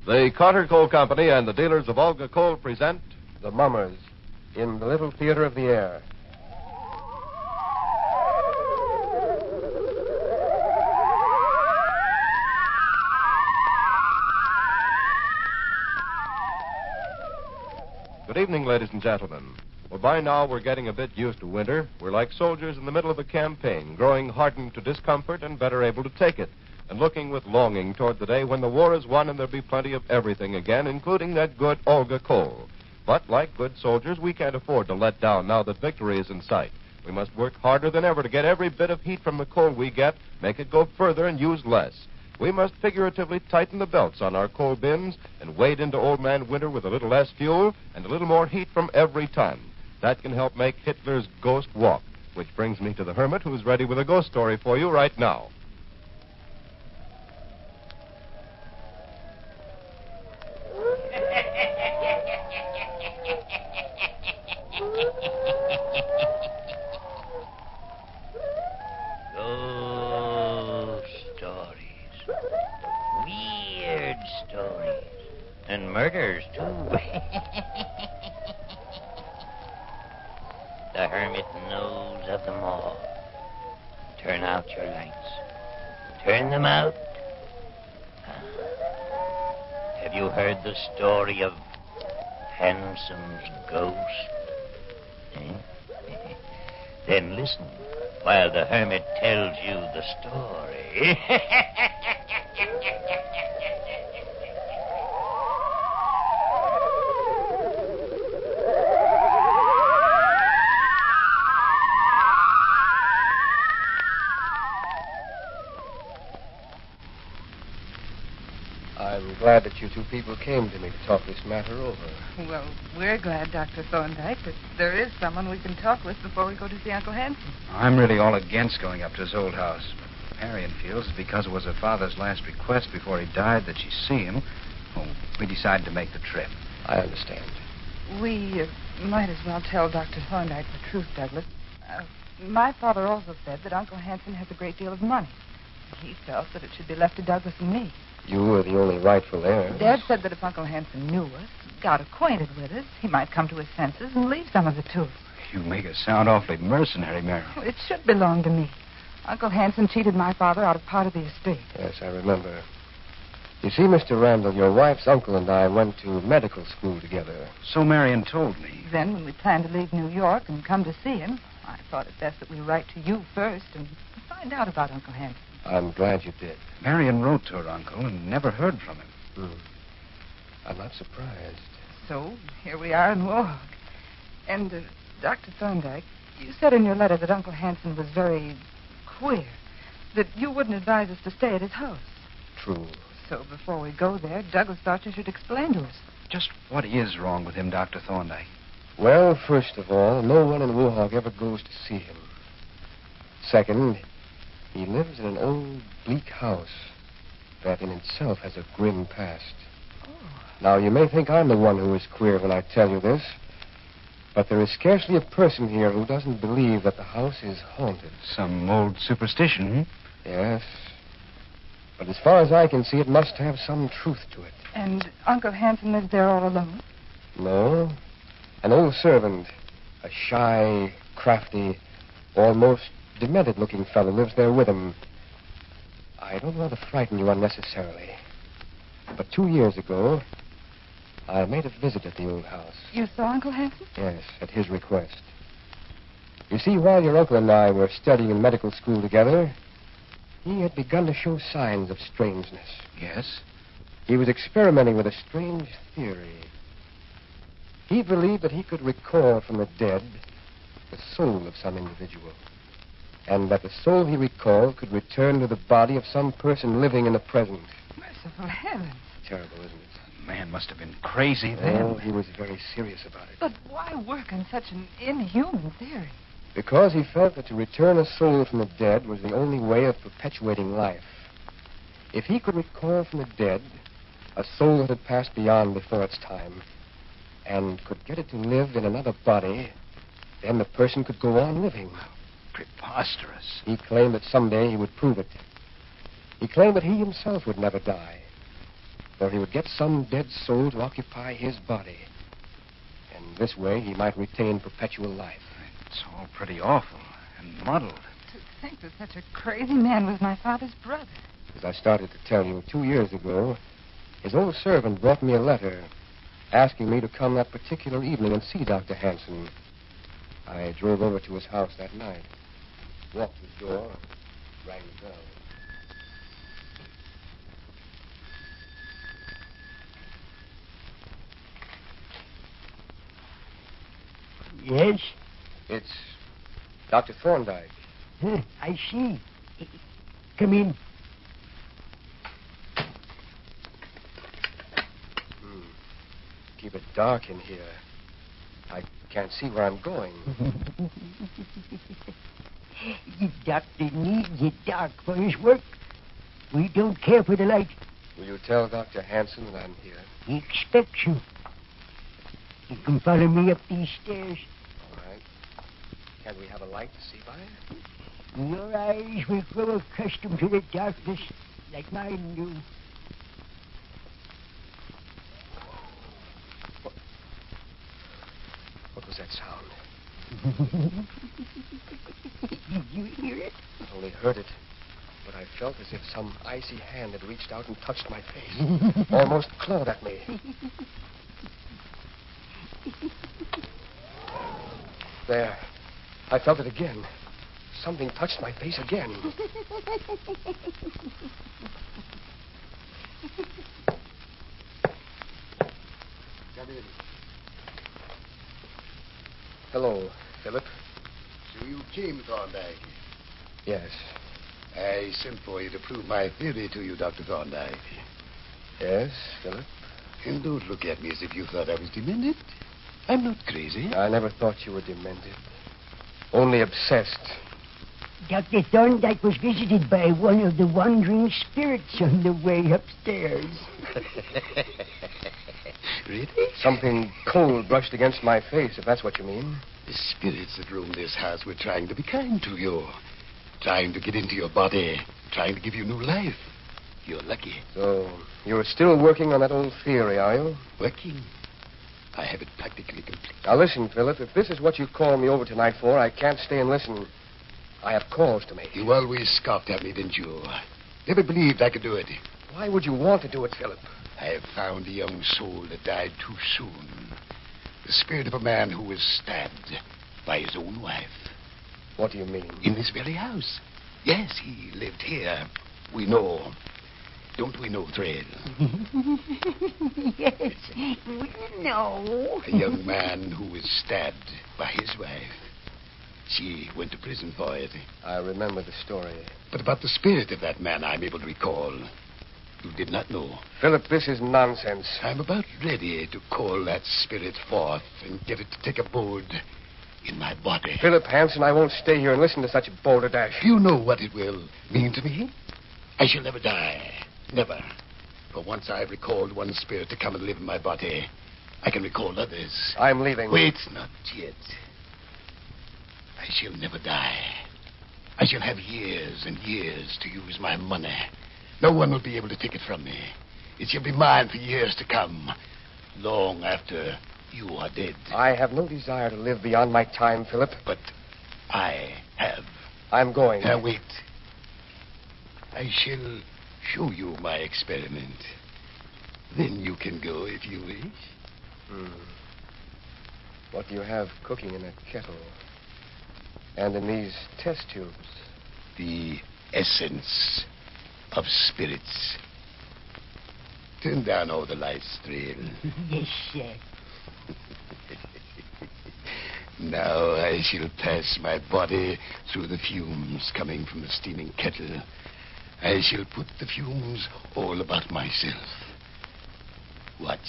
The Carter Coal Company and the dealers of Olga Coal present The Mummers in the Little Theater of the Air. Good evening, ladies and gentlemen. Well, by now we're getting a bit used to winter. We're like soldiers in the middle of a campaign, growing hardened to discomfort and better able to take it, and looking with longing toward the day when the war is won and there'll be plenty of everything again, including that good Olga coal. But like good soldiers, we can't afford to let down now that victory is in sight. We must work harder than ever to get every bit of heat from the coal we get, make it go further and use less. We must figuratively tighten the belts on our coal bins and wade into old man winter with a little less fuel and a little more heat from every ton. That can help make Hitler's ghost walk, which brings me to the Hermit, who's ready with a ghost story for you right now. Ghost stories. Weird stories. And murders, too. The Hermit knows of them all. Turn out your lights. Turn them out. Have you heard the story of Hanson'S ghost? Then listen while the Hermit tells you the story. I'm glad that you two people came to me to talk this matter over. Well, we're glad, Dr. Thorndyke, that there is someone we can talk with before we go to see Uncle Hanson. I'm really all against going up to his old house. Marion feels it's because it was her father's last request before he died that she see him. Well, we decided to make the trip. I understand. We might as well tell Dr. Thorndyke the truth, Douglas. My father also said that Uncle Hanson has a great deal of money. He felt that it should be left to Douglas and me. You are the only rightful heir. Dad said that if Uncle Hanson knew us, got acquainted with us, he might come to his senses and leave some of it to us. You make us sound awfully mercenary, Marion. Well, it should belong to me. Uncle Hanson cheated my father out of part of the estate. Yes, I remember. You see, Mr. Randall, your wife's uncle and I went to medical school together. So Marion told me. Then, when we planned to leave New York and come to see him, I thought it best that we write to you first and find out about Uncle Hanson. I'm glad you did. Marion wrote to her uncle and never heard from him. I'm not surprised. So, here we are in Warhawk. And, Dr. Thorndyke, you said in your letter that Uncle Hanson was very queer, that you wouldn't advise us to stay at his house. True. So, before we go there, Douglas thought you should explain to us. Just what is wrong with him, Dr. Thorndyke? Well, first of all, no one in Warhawk ever goes to see him. Second, he lives in an old, bleak house that in itself has a grim past. Oh. Now, you may think I'm the one who is queer when I tell you this, but there is scarcely a person here who doesn't believe that the house is haunted. Some old superstition, Yes. But as far as I can see, it must have some truth to it. And Uncle Hanson lives there all alone? No. An old servant, a shy, crafty, almost demented-looking fellow lives there with him. I don't want to frighten you unnecessarily, but 2 years ago, I made a visit at the old house. You saw Uncle Hanson? Yes, at his request. You see, while your uncle and I were studying in medical school together, he had begun to show signs of strangeness. Yes? He was experimenting with a strange theory. He believed that he could recall from the dead the soul of some individual, and that the soul he recalled could return to the body of some person living in the present. Merciful heavens. Terrible, isn't it? The man must have been crazy then. Oh, he was very serious about it. But why work on such an inhuman theory? Because he felt that to return a soul from the dead was the only way of perpetuating life. If he could recall from the dead a soul that had passed beyond before its time, and could get it to live in another body, then the person could go on living. Preposterous. He claimed that someday he would prove it. He claimed that he himself would never die. where he would get some dead soul to occupy his body. And this way he might retain perpetual life. It's all pretty awful and muddled. To think that such a crazy man was my father's brother. As I started to tell you 2 years ago, his old servant brought me a letter asking me to come that particular evening and see Dr. Hanson. I drove over to his house that night, walked to the door, rang the bell. Yes? It's Dr. Thorndyke. Huh, I see. Come in. Keep it dark in here. I can't see where I'm going. The doctor needs it dark for his work. We don't care for the light. Will you tell Dr. Hanson that I'm here? He expects you. You can follow me up these stairs. All right. Can we have a light to see by? Your eyes will grow accustomed to the darkness like mine do. What was that sound? Did you hear it? I only heard it, but I felt as if some icy hand had reached out and touched my face, almost clawed at me. There. I felt it again. Something touched my face again. Come in. Hello, Philip. So you came, Thorndyke. Yes. I sent for you to prove my theory to you, Dr. Thorndyke. Yes, Philip. And don't look at me as if you thought I was demented. I'm not crazy. I never thought you were demented. Only obsessed. Dr. Thorndyke was visited by one of the wandering spirits on the way upstairs. Really? Something cold brushed against my face, if that's what you mean. The spirits that roam this house were trying to be kind to you. Trying to get into your body. Trying to give you new life. You're lucky. So, you're still working on that old theory, are you? Working. I have it practically complete. Now listen, Philip, if this is what you called me over tonight for, I can't stay and listen. I have calls to make. You always scoffed at me, didn't you? Never believed I could do it. Why would you want to do it, Philip? I have found a young soul that died too soon. The spirit of a man who was stabbed by his own wife. What do you mean? In this very house. Yes, he lived here. We know. Don't we know, Thread? Yes, we know. A young man who was stabbed by his wife. She went to prison for it. I remember the story. But about the spirit of that man, I'm able to recall. You did not know. Philip, this is nonsense. I'm about ready to call that spirit forth and get it to take abode in my body. Philip Hanson, I won't stay here and listen to such balderdash. You know what it will mean to me? I shall never die. Never. For once I've recalled one spirit to come and live in my body, I can recall others. I'm leaving. Wait, not yet. I shall never die. I shall have years and years to use my money. No one will be able to take it from me. It shall be mine for years to come, long after you are dead. I have no desire to live beyond my time, Philip. But I have. I'm going. Now, wait. I shall show you my experiment. Then you can go if you wish. What do you have cooking in that kettle? And in these test tubes? The essence of spirits. Turn down all the lights, Thrill. Yes, sir. Now I shall pass my body through the fumes coming from the steaming kettle. I shall put the fumes all about myself. Watch.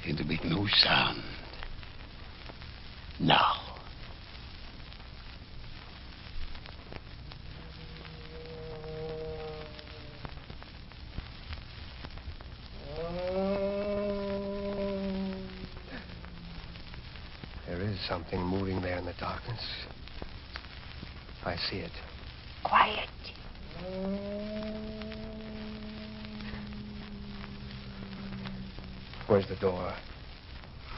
And to make no sound. Now. There is something moving there in the darkness. I see it. Quiet. Where's the door?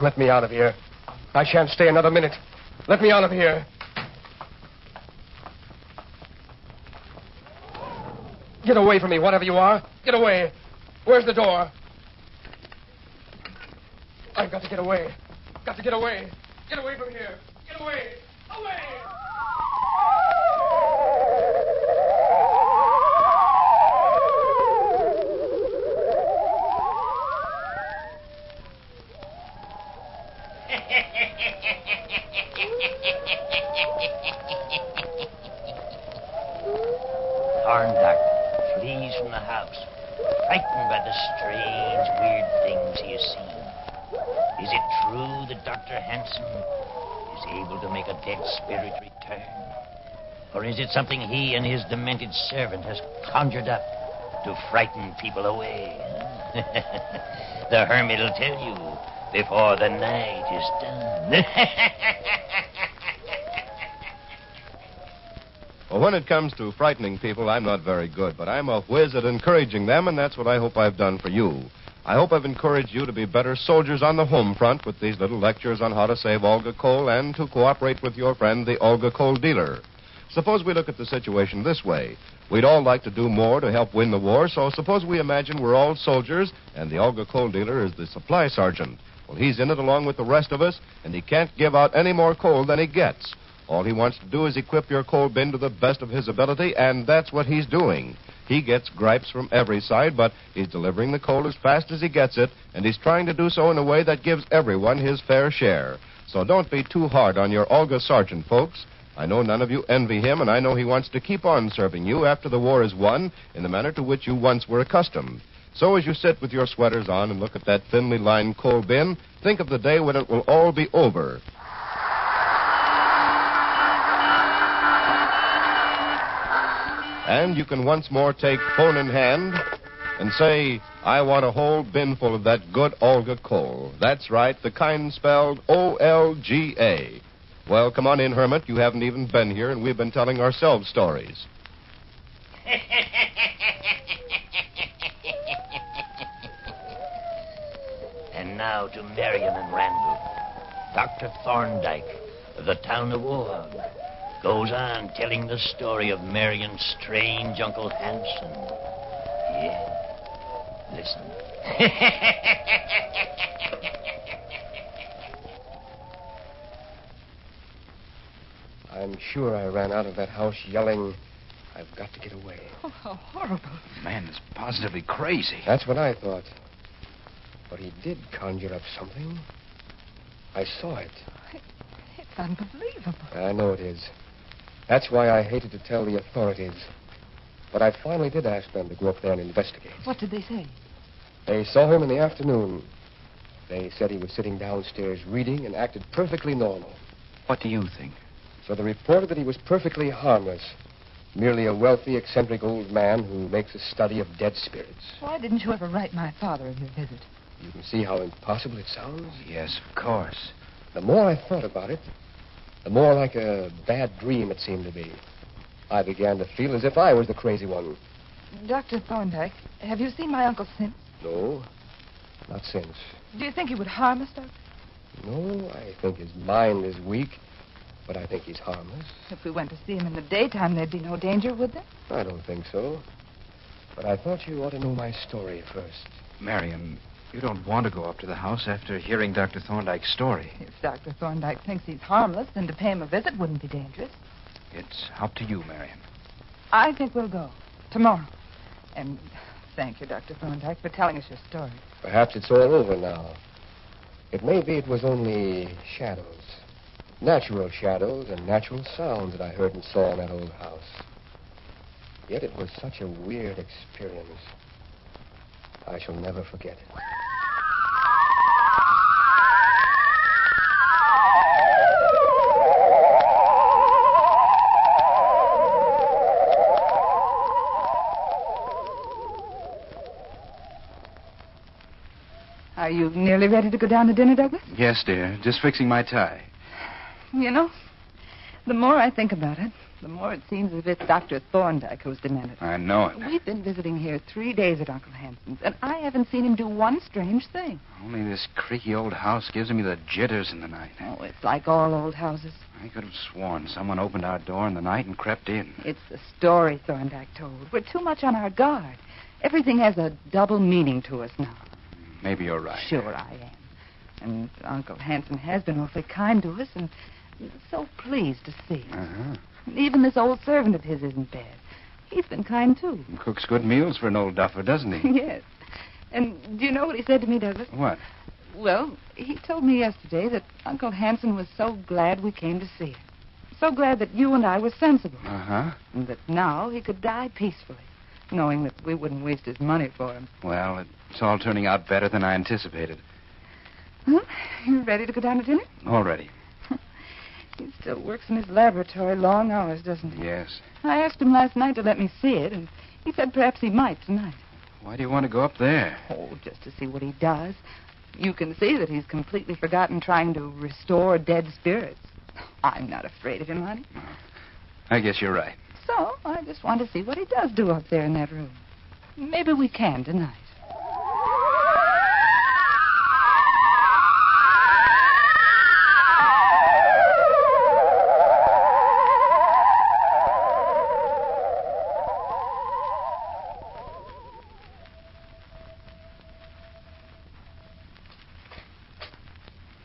Let me out of here. I shan't stay another minute. Let me out of here. Get away from me, whatever you are. Get away. Where's the door? I've got to get away. Got to get away. Get away from here. Get away. Away! Thorndyke flees from the house, frightened by the strange, weird things he has seen. Is it true that Dr. Hanson is able to make a dead spirit return? Or is it something he and his demented servant has conjured up to frighten people away? The hermit will tell you before the night is done. Well, when it comes to frightening people, I'm not very good, but I'm a whiz at encouraging them, and that's what I hope I've done for you. I hope I've encouraged you to be better soldiers on the home front with these little lectures on how to save Olga coal and to cooperate with your friend, the Olga coal dealer. Suppose we look at the situation this way. We'd all like to do more to help win the war, so suppose we imagine we're all soldiers and the Olga coal dealer is the supply sergeant. Well, he's in it along with the rest of us, and he can't give out any more coal than he gets. All he wants to do is equip your coal bin to the best of his ability, and that's what he's doing. He gets gripes from every side, but he's delivering the coal as fast as he gets it, and he's trying to do so in a way that gives everyone his fair share. So don't be too hard on your Olga sergeant, folks. I know none of you envy him, and I know he wants to keep on serving you after the war is won in the manner to which you once were accustomed. So as you sit with your sweaters on and look at that thinly lined coal bin, think of the day when it will all be over. And you can once more take phone in hand and say, I want a whole bin full of that good Olga coal. That's right, the kind spelled O-L-G-A. Well, come on in, Hermit. You haven't even been here, and we've been telling ourselves stories. And now to Marion and Randall. Dr. Thorndyke of the town of Wohog goes on telling the story of Marion's strange Uncle Hanson. Yeah, listen. I'm sure I ran out of that house yelling, I've got to get away. Oh, how horrible. Man is positively crazy. That's what I thought. But he did conjure up something. I saw it. It's unbelievable. I know it is. That's why I hated to tell the authorities. But I finally did ask them to go up there and investigate. What did they say? They saw him in the afternoon. They said he was sitting downstairs reading and acted perfectly normal. What do you think? So they reported that he was perfectly harmless. Merely a wealthy, eccentric old man who makes a study of dead spirits. Why didn't you ever write my father of your visit? You can see how impossible it sounds. Yes, of course. The more I thought about it, the more like a bad dream it seemed to be. I began to feel as if I was the crazy one. Dr. Thorndyke, have you seen my uncle since? No, not since. Do you think he would harm us, Doctor? No, I think his mind is weak, but I think he's harmless. If we went to see him in the daytime, there'd be no danger, would there? I don't think so. But I thought you ought to know my story first. Marion, you don't want to go up to the house after hearing Dr. Thorndyke's story. If Dr. Thorndyke thinks he's harmless, then to pay him a visit wouldn't be dangerous. It's up to you, Marion. I think we'll go. Tomorrow. And thank you, Dr. Thorndyke, for telling us your story. Perhaps it's all over now. It may be it was only shadows. Natural shadows and natural sounds that I heard and saw in that old house. Yet it was such a weird experience. I shall never forget it. Are you nearly ready to go down to dinner, Douglas? Yes, dear. Just fixing my tie. You know, The more I think about it, the more it seems as if it's Dr. Thorndyke who's demented. I know it. We've been visiting here 3 days at Uncle Hanson's, and I haven't seen him do one strange thing. Only this creaky old house gives me the jitters in the night. Oh, it's like all old houses. I could have sworn someone opened our door in the night and crept in. It's the story Thorndyke told. We're too much on our guard. Everything has a double meaning to us now. Maybe you're right. Sure I am. And Uncle Hanson has been awfully kind to us, and so pleased to see us. Uh-huh. Even this old servant of his isn't bad. He's been kind, too. He cooks good meals for an old duffer, doesn't he? Yes. And do you know what he said to me, Douglas? What? Well, he told me yesterday that Uncle Hanson was so glad we came to see him. So glad that you and I were sensible. Uh-huh. And that now he could die peacefully, knowing that we wouldn't waste his money for him. Well, it's all turning out better than I anticipated. Huh? You ready to go down to dinner? Already. He still works in his laboratory long hours, doesn't he? Yes. I asked him last night to let me see it, and he said perhaps he might tonight. Why do you want to go up there? Oh, just to see what he does. You can see that he's completely forgotten trying to restore dead spirits. I'm not afraid of him, honey. I guess you're right. So I just want to see what he does do up there in that room. Maybe we can tonight.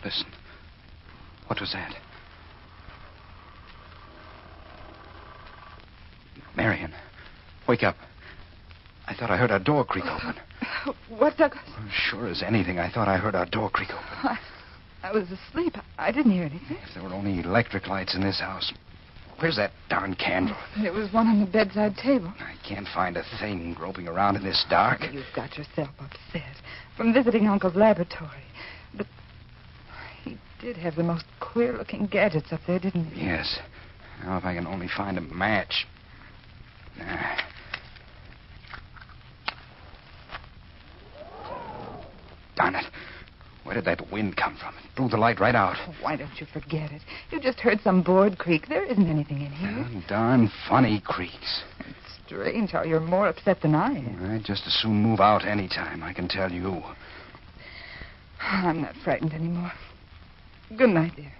Listen. What was that? Marion, wake up. I thought I heard our door creak open. What, Douglas? Sure as anything, I thought I heard our door creak open. I was asleep. I didn't hear anything. If there were only electric lights in this house. Where's that darn candle? There was one on the bedside table. I can't find a thing groping around in this dark. You've got yourself upset from visiting Uncle's laboratory. But he did have the most queer-looking gadgets up there, didn't he? Yes. Now, if I can only find a match. Darn it. Where did that wind come from? It blew the light right out. Oh, why don't you forget it? You just heard some board creak. There isn't anything in here. Darn funny creaks. It's strange how you're more upset than I am. I'd just as soon move out any time, I can tell you. I'm not frightened anymore. Good night, dear.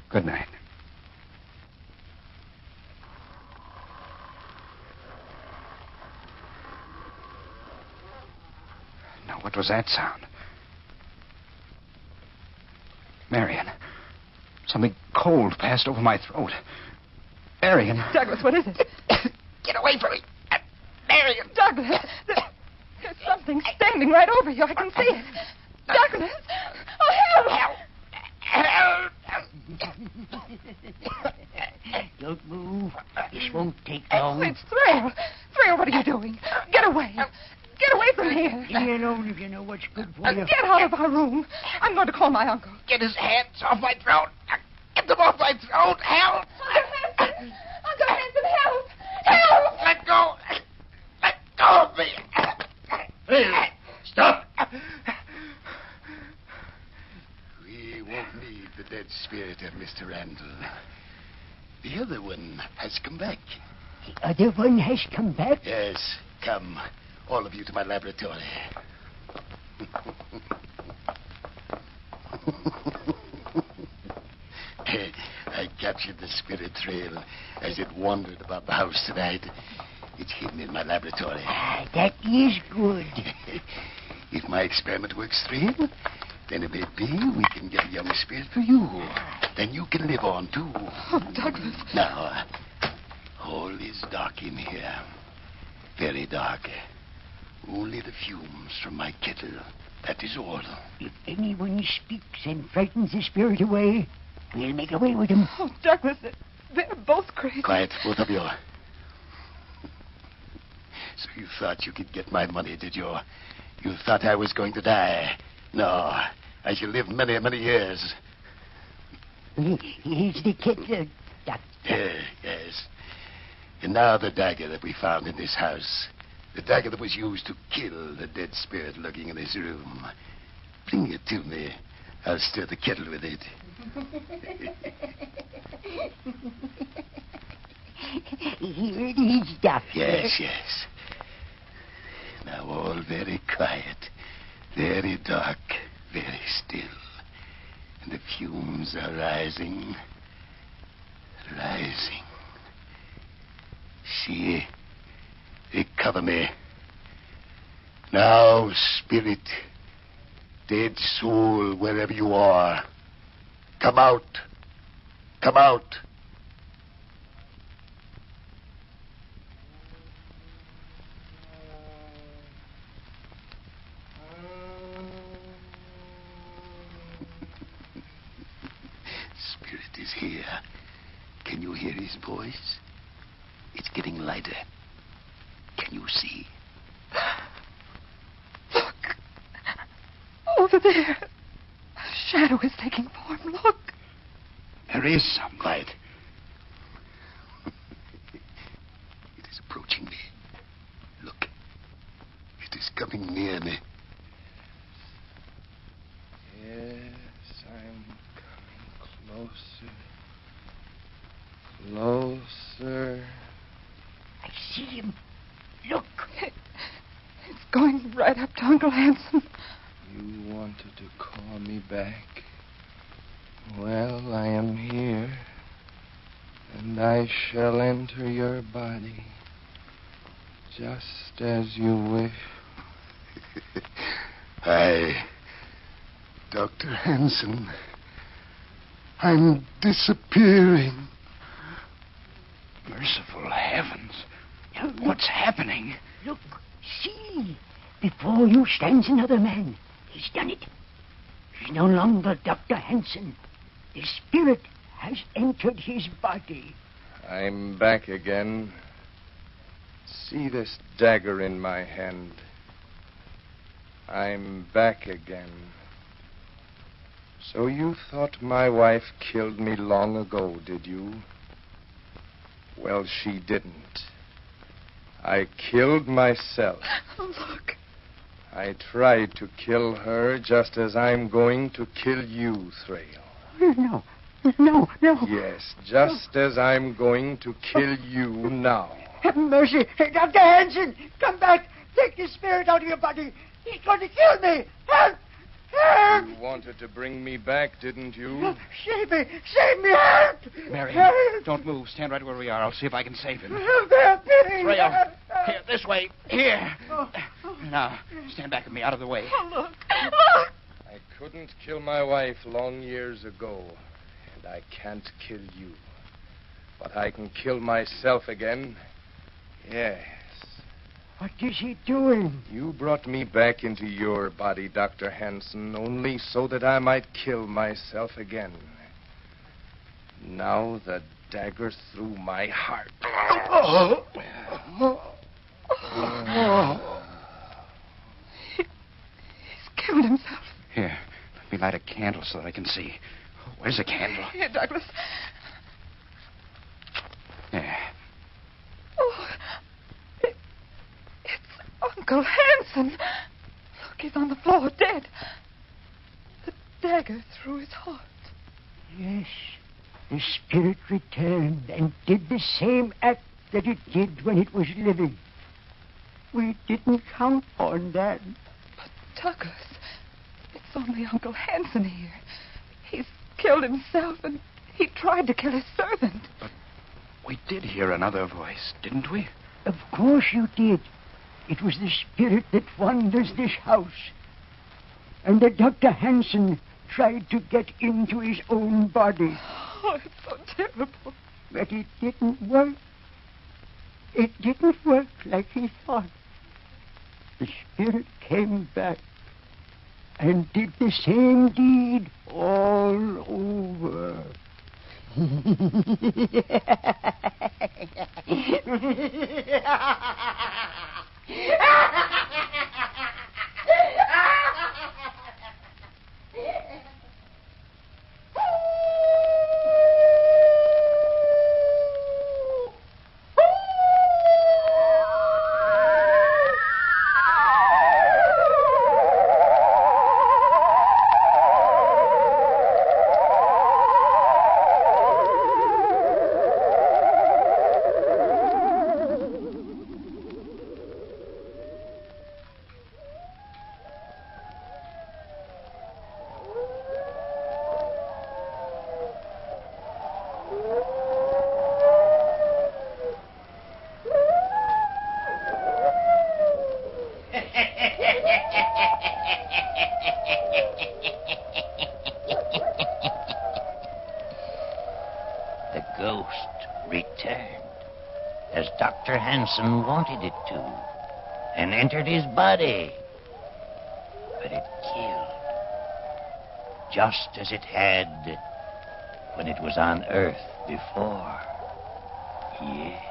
Good night. Now, what was that sound? Marion, something cold passed over my throat. Marion. Douglas, what is it? Get away from me. Marion. Douglas, there's something standing right over you. I can see it. Douglas! Oh, help! Don't move. This won't take long. It's Thrail. Thrail, what are you doing? Get away. Get away from here. Leave me alone if you know what's good for you. Get out of our room. I'm going to call my uncle. Get his hands off my throat. Get them off my throat. Help. Uncle Hanson! Uncle Hanson, help! Help! Let go. Let go of me. Hey, stop. We won't need the dead spirit of Mr. Randall. The other one has come back. The other one has come back? Yes, come. All of you to my laboratory. I captured the spirit trail as it wandered about the house tonight. It's hidden in my laboratory. That is good. If my experiment works through, then it may be we can get a young spirit for you. Then you can live on, too. Oh, Douglas. Now, all is dark in here. Very dark. Only the fumes from my kettle. That is all. If anyone speaks and frightens the spirit away, we'll make away with him. Oh, Douglas, they're both crazy. Quiet, both of you. So you thought you could get my money, did you? You thought I was going to die. No, I shall live many, many years. Here's the kettle. Yes. And now the dagger that we found in this house. The dagger that was used to kill the dead spirit lurking in this room. Bring it to me. I'll stir the kettle with it. Here it is, Doctor. Yes. Now all very quiet, very dark, very still. And the fumes are rising. See, they cover me. Now, spirit, dead soul, wherever you are, come out. Come out. Spirit is here. Can you hear his voice? It's getting lighter. Can you see? Look. Over there. A shadow is taking form. Look. There is some light. It is approaching me. Look. It is coming near me. Yes, I'm coming closer. Closer. I see him. Look. It's going right up to Uncle Hanson. You wanted to call me back. Well, I am here. And I shall enter your body. Just as you wish. Dr. Hanson, I'm disappearing. Merciful heavens. What's happening? Look. See. Before you stands another man. He's done it. He's no longer Dr. Hanson. The spirit has entered his body. I'm back again. See this dagger in my hand. I'm back again. So you thought my wife killed me long ago, did you? Well, she didn't. I killed myself. Oh, look. I tried to kill her just as I'm going to kill you, Thrail. No. Yes, just as I'm going to kill you now. Have mercy. Dr. Hanson, come back. Take the spirit out of your body. He's going to kill me. Help! Help! You wanted to bring me back, didn't you? Save me. Save me. Help! Mary, Help! don't move. Stand right where we are. I'll see if I can save him. Help! Help me! Rail. Help! Here, this way. Here. Oh. Now, stand back with me, out of the way. Oh, look. Look. I couldn't kill my wife long years ago, and I can't kill you. But I can kill myself again. Yes. What is he doing? You brought me back into your body, Dr. Hanson, only so that I might kill myself again. Now the dagger through my heart. He's killed himself. Here, let me light a candle so that I can see. Where's the candle? Here, Douglas. There. Oh, it's Uncle Hanson. Look, he's on the floor, dead. The dagger through his heart. Yes. The spirit returned and did the same act that it did when it was living. We didn't count on that. But, Douglas, it's only Uncle Hanson here. He's killed himself, and he tried to kill his servant. We did hear another voice, didn't we? Of course you did. It was the spirit that wanders this house. And that Dr. Hanson tried to get into his own body. Oh, it's so terrible. But it didn't work. It didn't work like he thought. The spirit came back and did the same deed all over. Dr. Hanson wanted it to, and entered his body. But it killed, just as it had when it was on Earth before. Yes.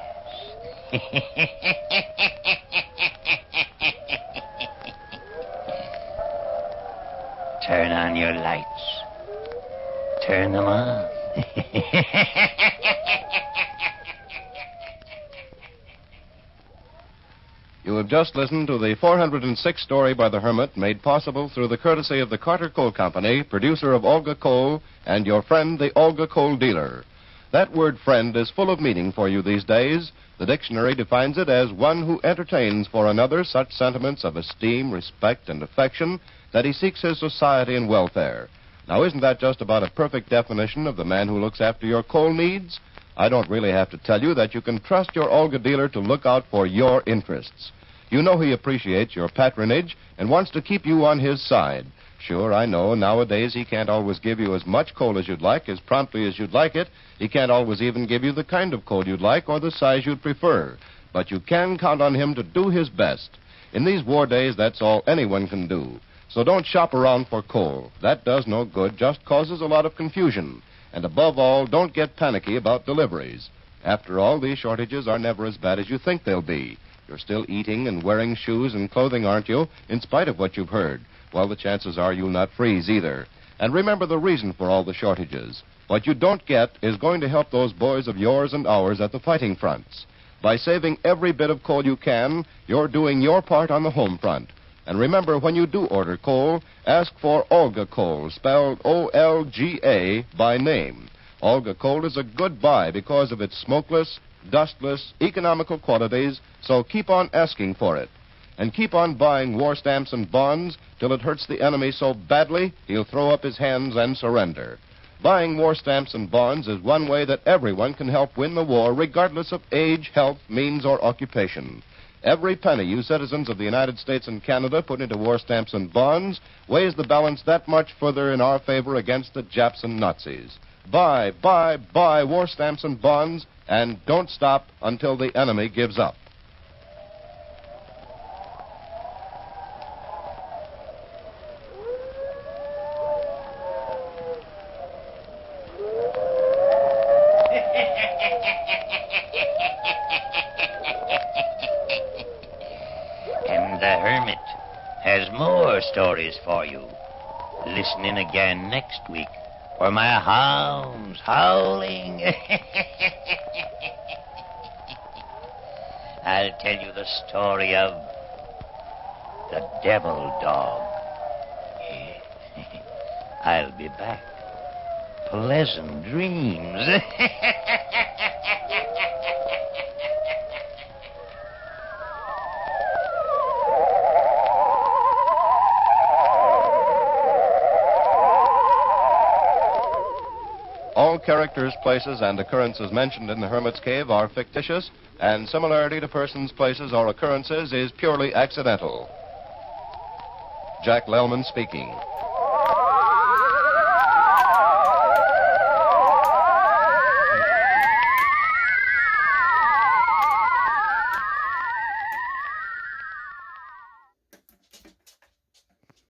Turn on your lights. Turn them on. You have just listened to the 406th story by the Hermit, made possible through the courtesy of the Carter Coal Company, producer of Olga Coal, and your friend, the Olga Coal dealer. That word friend is full of meaning for you these days. The dictionary defines it as one who entertains for another such sentiments of esteem, respect, and affection that he seeks his society and welfare. Now, isn't that just about a perfect definition of the man who looks after your coal needs? I don't really have to tell you that you can trust your Olga dealer to look out for your interests. You know he appreciates your patronage and wants to keep you on his side. Sure, I know nowadays he can't always give you as much coal as you'd like, as promptly as you'd like it. He can't always even give you the kind of coal you'd like or the size you'd prefer. But you can count on him to do his best. In these war days, that's all anyone can do. So don't shop around for coal. That does no good, just causes a lot of confusion. And above all, don't get panicky about deliveries. After all, these shortages are never as bad as you think they'll be. You're still eating and wearing shoes and clothing, aren't you, in spite of what you've heard? Well, the chances are you'll not freeze either. And remember the reason for all the shortages. What you don't get is going to help those boys of yours and ours at the fighting fronts. By saving every bit of coal you can, you're doing your part on the home front. And remember, when you do order coal, ask for Olga Coal, spelled O-L-G-A, by name. Olga Coal is a good buy because of its smokeless, dustless, economical qualities, so keep on asking for it. And keep on buying war stamps and bonds till it hurts the enemy so badly he'll throw up his hands and surrender. Buying war stamps and bonds is one way that everyone can help win the war, regardless of age, health, means, or occupation. Every penny you citizens of the United States and Canada put into war stamps and bonds weighs the balance that much further in our favor against the Japs and Nazis. Buy war stamps and bonds, and don't stop until the enemy gives up. And the Hermit has more stories for you. Listen in again next week for my hounds howling. I'll tell you the story of the devil dog. I'll be back. Pleasant dreams. All characters, places, and occurrences mentioned in the Hermit's Cave are fictitious, and similarity to persons, places, or occurrences is purely accidental. Jack Lellman speaking.